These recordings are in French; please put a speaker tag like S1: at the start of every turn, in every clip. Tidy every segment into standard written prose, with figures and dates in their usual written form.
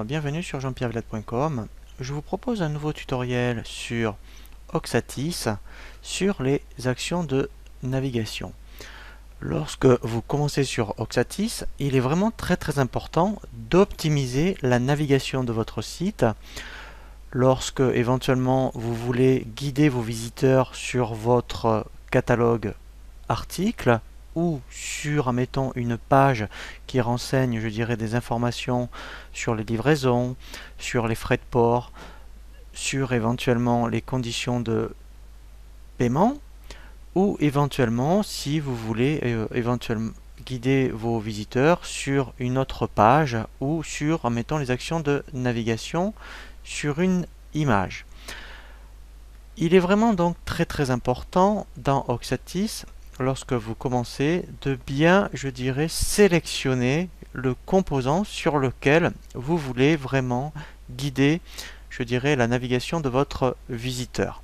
S1: bienvenue sur jeanpierrevillette.com. Je vous propose un nouveau tutoriel sur Oxatis sur les actions de navigation. Lorsque vous commencez sur Oxatis, il est vraiment très important d'optimiser la navigation de votre site. Lorsque éventuellement vous voulez guider vos visiteurs sur votre catalogue article, ou sur, admettons, une page qui renseigne, je dirais, des informations sur les livraisons, sur les frais de port, sur éventuellement les conditions de paiement, ou éventuellement si vous voulez éventuellement guider vos visiteurs sur une autre page ou sur, admettons, les actions de navigation sur une image. Il est vraiment donc très important dans Oxatis, lorsque vous commencez, de bien, je dirais, sélectionner le composant sur lequel vous voulez vraiment guider, je dirais, la navigation de votre visiteur.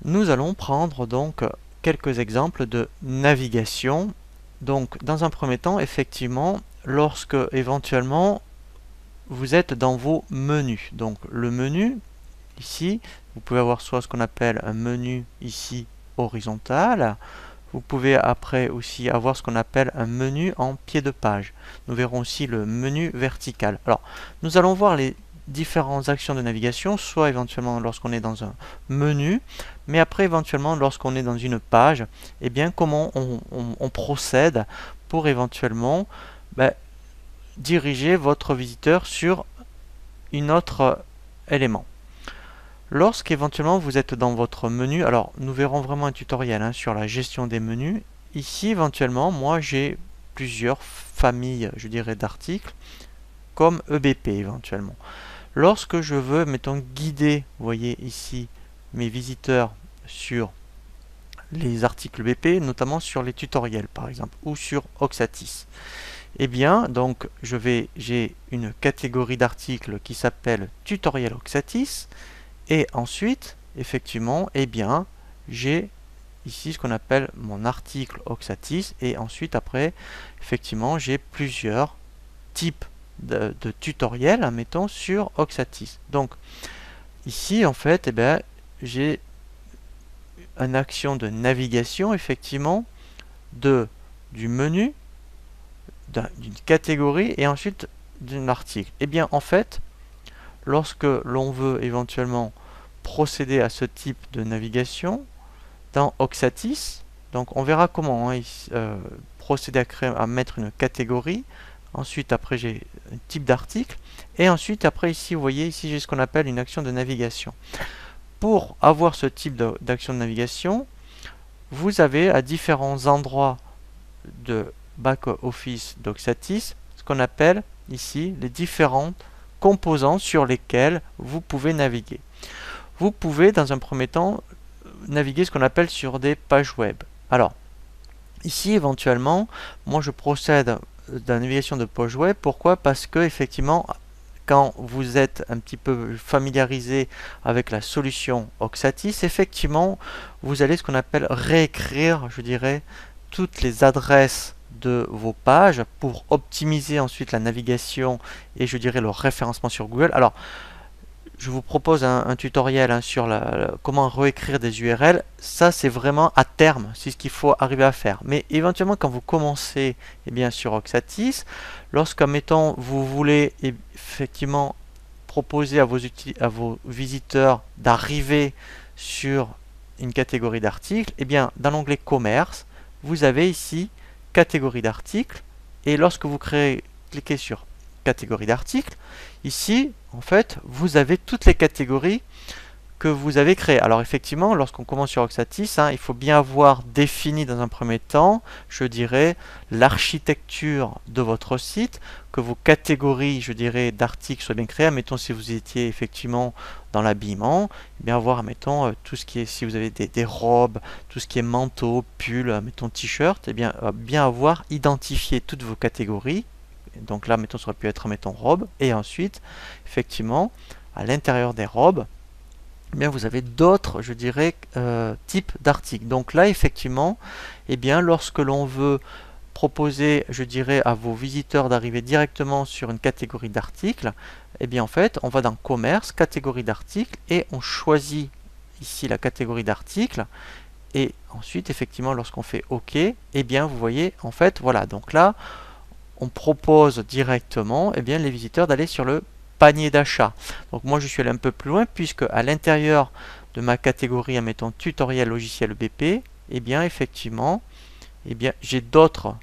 S1: Nous allons prendre donc quelques exemples de navigation. Donc, dans un premier temps, effectivement, lorsque éventuellement vous êtes dans vos menus. Donc, le menu, ici, vous pouvez avoir soit ce qu'on appelle un menu ici horizontal. Vous pouvez après aussi avoir ce qu'on appelle un menu en pied de page. Nous verrons aussi le menu vertical. Alors, nous allons voir les différentes actions de navigation, soit éventuellement lorsqu'on est dans un menu, mais après éventuellement lorsqu'on est dans une page, et bien comment on procède pour éventuellement diriger votre visiteur sur un autre élément. Lorsqu'éventuellement vous êtes dans votre menu, alors nous verrons vraiment un tutoriel sur la gestion des menus. Ici éventuellement, moi j'ai plusieurs familles, je dirais, d'articles, comme EBP éventuellement. Lorsque je veux, mettons, guider, vous voyez ici, mes visiteurs sur les articles EBP, notamment sur les tutoriels par exemple, ou sur Oxatis. Eh bien, donc j'ai une catégorie d'articles qui s'appelle Tutoriel Oxatis. Et ensuite, effectivement, eh bien, j'ai ici ce qu'on appelle mon article Oxatis. Et ensuite, après, effectivement, j'ai plusieurs types de tutoriels, admettons, sur Oxatis. Donc, ici, en fait, eh bien, j'ai une action de navigation, effectivement, du menu, d'une catégorie et ensuite d'un article. Eh bien, en fait, lorsque l'on veut éventuellement procéder à ce type de navigation dans Oxatis, donc on verra comment procéder à mettre une catégorie. Ensuite, après, j'ai un type d'article. Et ensuite, après, ici, vous voyez, ici, j'ai ce qu'on appelle une action de navigation. Pour avoir ce type d'action de navigation, vous avez à différents endroits de back-office d'Oxatis ce qu'on appelle ici les différentes composants sur lesquels vous pouvez naviguer. Vous pouvez dans un premier temps naviguer ce qu'on appelle sur des pages web. Alors ici éventuellement moi je procède à la navigation de pages web. Pourquoi? Parce que effectivement quand vous êtes un petit peu familiarisé avec la solution Oxatis, effectivement vous allez ce qu'on appelle réécrire, je dirais, toutes les adresses de vos pages pour optimiser ensuite la navigation et je dirais le référencement sur Google. Alors, je vous propose un tutoriel sur comment réécrire des URL. Ça, c'est vraiment à terme, c'est ce qu'il faut arriver à faire. Mais éventuellement, quand vous commencez sur Oxatis, lorsque, mettons, vous voulez effectivement proposer à vos visiteurs d'arriver sur une catégorie d'articles, dans l'onglet Commerce, vous avez ici catégorie d'articles et lorsque vous cliquez sur catégorie d'articles, ici en fait vous avez toutes les catégories que vous avez créées. Alors effectivement, lorsqu'on commence sur Oxatis, il faut bien avoir défini dans un premier temps, je dirais, l'architecture de votre site, que vos catégories, je dirais, d'articles soient bien créées. Mettons si vous étiez effectivement dans l'habillement, bien avoir, mettons, tout ce qui est, si vous avez des robes, tout ce qui est manteau, pull, mettons t-shirt, bien avoir identifié toutes vos catégories. Donc là, mettons, ça aurait pu être, mettons, robe, et ensuite, effectivement, à l'intérieur des robes, vous avez d'autres, je dirais, types d'articles. Donc là, effectivement, lorsque l'on veut proposer, je dirais, à vos visiteurs d'arriver directement sur une catégorie d'articles, eh bien en fait, on va dans commerce, catégorie d'articles, et on choisit ici la catégorie d'articles. Et ensuite, effectivement, lorsqu'on fait OK, eh bien vous voyez, en fait, voilà, donc là, on propose directement, eh bien, les visiteurs d'aller sur le panier d'achat. Donc moi, je suis allé un peu plus loin, puisque à l'intérieur de ma catégorie, admettons, tutoriel logiciel BP, eh bien, effectivement, eh bien, j'ai d'autres,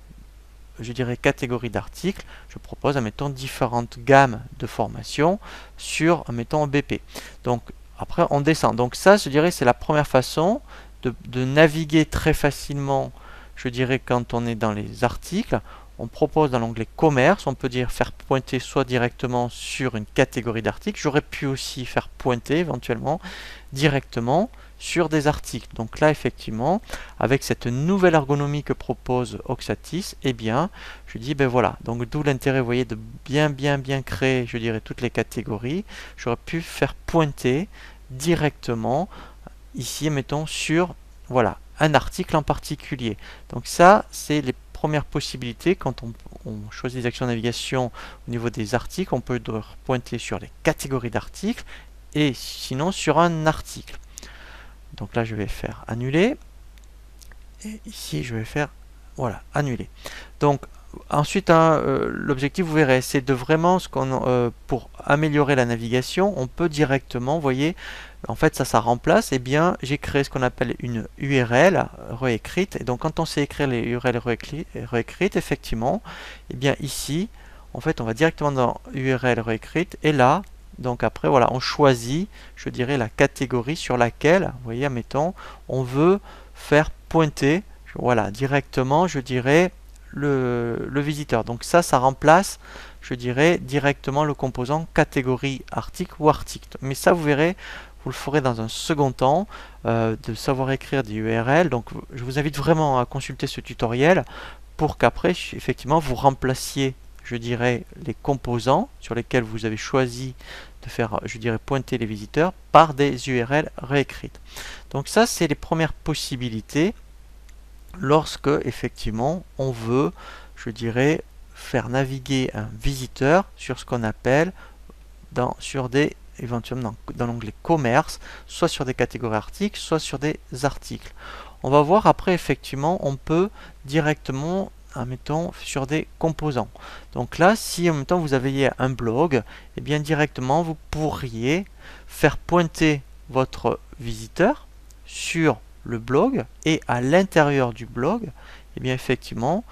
S1: je dirais, catégories d'articles. Je propose, admettons, différentes gammes de formation sur, admettons, BP. Donc, après, on descend. Donc ça, je dirais, c'est la première façon de naviguer très facilement, je dirais, quand on est dans les articles. On propose dans l'onglet commerce, on peut dire faire pointer soit directement sur une catégorie d'articles. J'aurais pu aussi faire pointer éventuellement directement sur des articles. Donc là, effectivement, avec cette nouvelle ergonomie que propose Oxatis, eh bien, je dis, ben voilà. Donc d'où l'intérêt, vous voyez, de bien créer, je dirais, toutes les catégories. J'aurais pu faire pointer directement ici, mettons, sur, voilà, un article en particulier. Donc ça, c'est les premières possibilités. Quand on choisit les actions de navigation au niveau des articles, on peut pointer sur les catégories d'articles et sinon sur un article. Donc là, je vais faire annuler. Et ici, je vais faire, voilà, annuler. Donc, ensuite, hein, l'objectif, vous verrez, c'est de vraiment, pour améliorer la navigation, on peut directement, vous voyez, en fait, ça remplace, eh bien, j'ai créé ce qu'on appelle une URL réécrite. Et donc, quand on sait écrire les URL réécrites, effectivement, eh bien, ici, en fait, on va directement dans URL réécrite. Et là, donc après, voilà, on choisit, je dirais, la catégorie sur laquelle, vous voyez, admettons, on veut faire pointer, voilà, directement, je dirais, le visiteur. Donc ça remplace, je dirais, directement le composant catégorie article ou article. Mais ça, vous verrez, vous le ferez dans un second temps, de savoir écrire des URL. Donc je vous invite vraiment à consulter ce tutoriel pour qu'après, effectivement, vous remplaciez, je dirais, les composants sur lesquels vous avez choisi de faire, je dirais, pointer les visiteurs par des URL réécrites. Donc ça, c'est les premières possibilités lorsque, effectivement, on veut, je dirais, faire naviguer un visiteur sur ce qu'on appelle, éventuellement dans l'onglet commerce, soit sur des catégories articles, soit sur des articles. On va voir après, effectivement, on peut directement, mettons, sur des composants. Donc là, si en même temps vous avez un blog, et bien directement vous pourriez faire pointer votre visiteur sur le blog, et à l'intérieur du blog, et bien effectivement,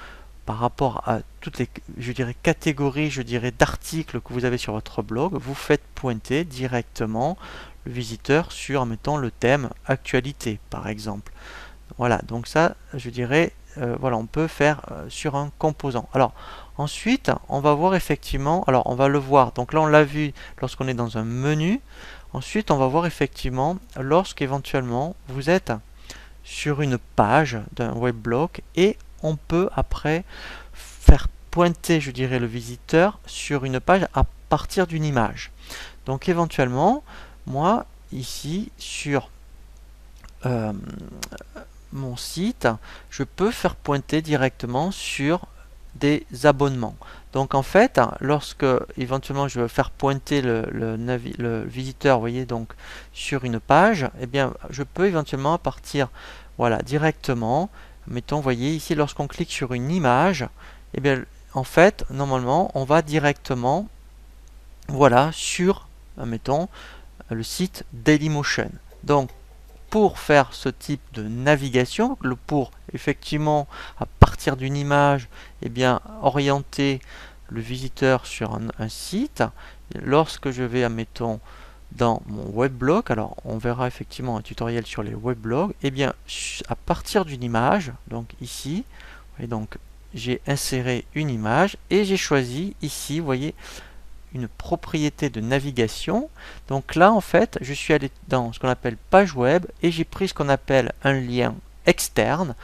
S1: par rapport à toutes les, je dirais, catégories, je dirais, d'articles que vous avez sur votre blog, vous faites pointer directement le visiteur sur, mettons, le thème actualité, par exemple. Voilà, donc ça, je dirais, voilà, on peut faire sur un composant. Alors, ensuite, on va voir effectivement, alors on va le voir, donc là on l'a vu lorsqu'on est dans un menu. Ensuite, on va voir effectivement lorsqu'éventuellement vous êtes sur une page d'un weblog et on peut après faire pointer, je dirais, le visiteur sur une page à partir d'une image. Donc éventuellement, moi, ici, sur mon site, je peux faire pointer directement sur des abonnements. Donc en fait, lorsque éventuellement je veux faire pointer le visiteur, vous voyez, donc sur une page, eh bien je peux éventuellement partir, voilà, directement. Mettons, vous voyez ici, lorsqu'on clique sur une image, eh bien en fait, normalement, on va directement, voilà, sur, mettons, le site Dailymotion. Donc pour faire ce type de navigation, pour effectivement à partir d'une image, eh bien orienter le visiteur sur un site, lorsque je vais, admettons, dans mon weblog, alors on verra effectivement un tutoriel sur les weblogs, eh bien à partir d'une image, donc ici, et donc j'ai inséré une image et j'ai choisi ici, vous voyez, une propriété de navigation. Donc là, en fait, je suis allé dans ce qu'on appelle page web et j'ai pris ce qu'on appelle un lien externe.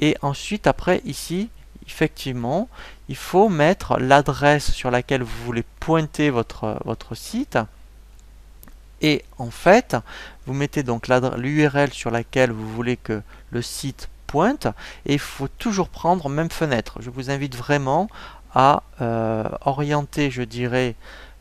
S1: Et ensuite, après, ici, effectivement, il faut mettre l'adresse sur laquelle vous voulez pointer votre site. Et en fait, vous mettez donc l'URL sur laquelle vous voulez que le site pointe et il faut toujours prendre même fenêtre. Je vous invite vraiment à orienter, je dirais,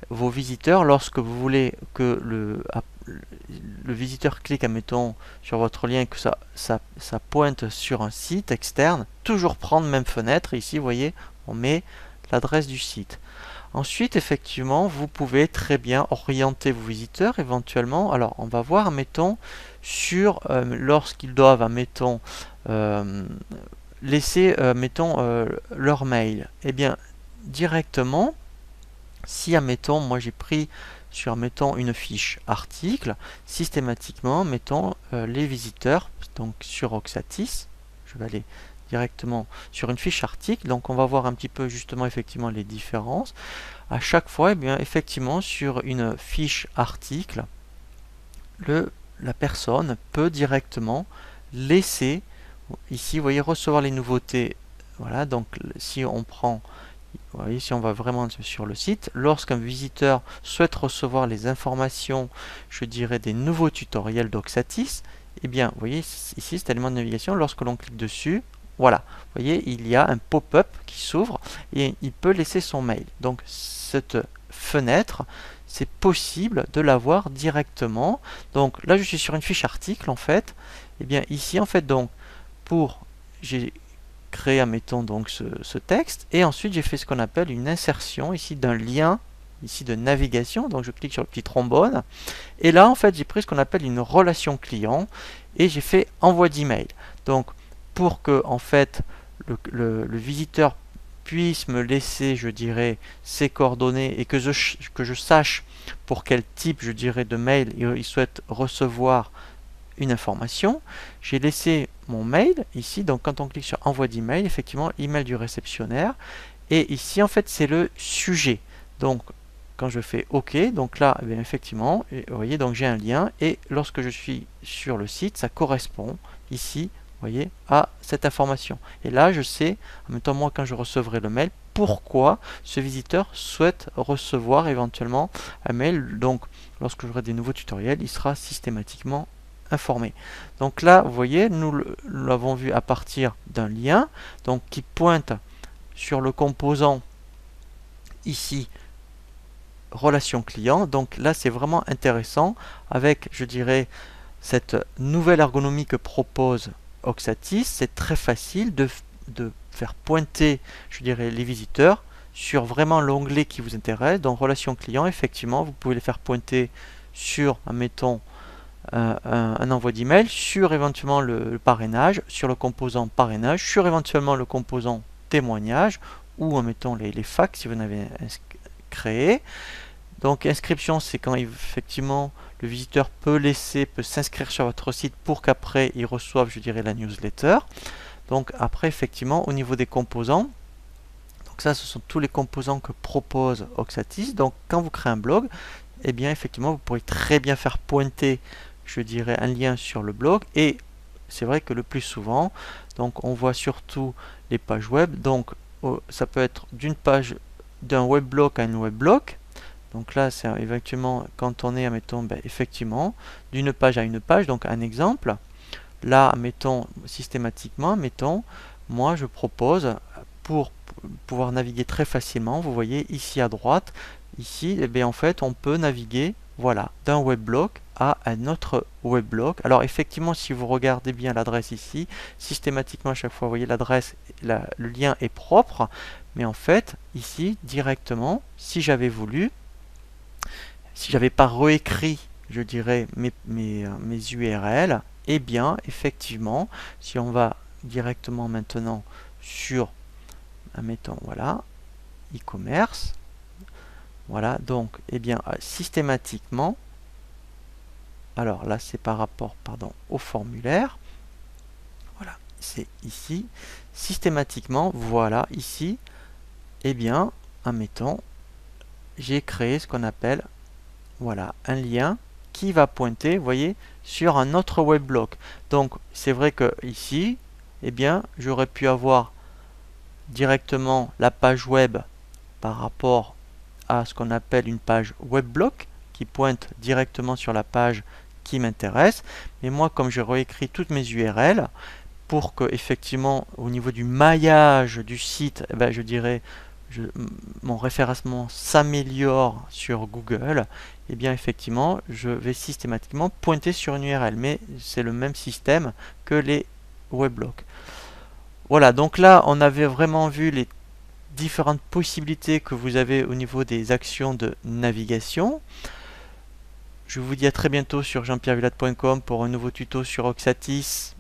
S1: vos visiteurs lorsque vous voulez que le visiteur clique, admettons, sur votre lien et que ça pointe sur un site externe, toujours prendre même fenêtre. Ici, vous voyez, on met l'adresse du site. Ensuite, effectivement, vous pouvez très bien orienter vos visiteurs éventuellement. Alors, on va voir, admettons, sur lorsqu'ils doivent, admettons, laisser, mettons, leur mail. Eh bien, directement, si, admettons, moi j'ai pris sur, mettons, une fiche article, systématiquement, mettons, les visiteurs, donc sur Oxatis, je vais aller directement sur une fiche article, donc on va voir un petit peu justement effectivement les différences. À chaque fois, eh bien, effectivement, sur une fiche article, la personne peut directement laisser, ici, vous voyez, recevoir les nouveautés. Voilà, donc si on prend, vous voyez, si on va vraiment sur le site, lorsqu'un visiteur souhaite recevoir les informations, je dirais, des nouveaux tutoriels d'Oxatis, eh bien, vous voyez, ici, cet élément de navigation, lorsque l'on clique dessus, voilà, vous voyez, il y a un pop-up qui s'ouvre et il peut laisser son mail. Donc, cette fenêtre, c'est possible de l'avoir directement. Donc, là, je suis sur une fiche article, en fait. Et bien, ici, en fait, donc, j'ai créé, admettons, donc, ce texte. Et ensuite, j'ai fait ce qu'on appelle une insertion, ici, d'un lien, ici, de navigation. Donc, je clique sur le petit trombone. Et là, en fait, j'ai pris ce qu'on appelle une relation client. Et j'ai fait envoi d'email. Donc, pour que en fait le visiteur puisse me laisser, je dirais, ses coordonnées et que je sache pour quel type, je dirais, de mail il souhaite recevoir une information, j'ai laissé mon mail ici. Donc quand on clique sur envoi d'email, effectivement, email du réceptionnaire, et ici en fait c'est le sujet. Donc quand je fais OK, donc là, eh bien, effectivement, vous voyez, donc j'ai un lien, et lorsque je suis sur le site, ça correspond ici, vous voyez, à cette information. Et là, je sais, en même temps, moi, quand je recevrai le mail, pourquoi ce visiteur souhaite recevoir éventuellement un mail. Donc, lorsque j'aurai des nouveaux tutoriels, il sera systématiquement informé. Donc là, vous voyez, nous l'avons vu à partir d'un lien, donc qui pointe sur le composant ici, relation client. Donc là, c'est vraiment intéressant avec, je dirais, cette nouvelle ergonomie que propose Oxatis. C'est très facile de faire pointer, je dirais, les visiteurs sur vraiment l'onglet qui vous intéresse. Dans relation client, effectivement, vous pouvez les faire pointer sur, admettons, un envoi d'email, sur éventuellement le parrainage, sur le composant parrainage, sur éventuellement le composant témoignage, ou admettons les fax si vous en avez créé. Donc inscription, c'est quand effectivement le visiteur peut s'inscrire sur votre site pour qu'après il reçoive, je dirais, la newsletter. Donc après, effectivement, au niveau des composants, donc ça, ce sont tous les composants que propose Oxatis. Donc quand vous créez un blog, eh bien effectivement, vous pourrez très bien faire pointer, je dirais, un lien sur le blog. Et c'est vrai que le plus souvent, donc on voit surtout les pages web. Donc ça peut être d'une page, d'un weblog à une weblog. Donc là, c'est effectivement quand on est, admettons, effectivement, d'une page à une page. Donc un exemple, là, mettons, systématiquement, mettons, moi je propose, pour pouvoir naviguer très facilement, vous voyez ici à droite, ici, eh bien, en fait, on peut naviguer, voilà, d'un weblog à un autre weblog. Alors effectivement, si vous regardez bien l'adresse ici, systématiquement à chaque fois, vous voyez l'adresse, le lien est propre, mais en fait, ici, directement, si j'avais voulu, si j'avais pas réécrit, je dirais, mes URL, eh bien, effectivement, si on va directement maintenant sur, admettons, voilà, e-commerce, voilà, donc, eh bien, systématiquement, alors là, c'est par rapport, pardon, au formulaire, voilà, c'est ici, systématiquement, voilà, ici, eh bien, admettons, j'ai créé ce qu'on appelle, voilà, un lien qui va pointer, vous voyez, sur un autre weblog. Donc, c'est vrai que ici, eh bien, j'aurais pu avoir directement la page web par rapport à ce qu'on appelle une page weblog qui pointe directement sur la page qui m'intéresse. Mais moi, comme j'ai réécrit toutes mes URL, pour que effectivement au niveau du maillage du site, eh ben, je dirais mon référencement s'améliore sur Google, et bien effectivement je vais systématiquement pointer sur une URL, mais c'est le même système que les weblogs. Voilà, donc là on avait vraiment vu les différentes possibilités que vous avez au niveau des actions de navigation. Je vous dis à très bientôt sur jeanpierrevillade.com pour un nouveau tuto sur Oxatis.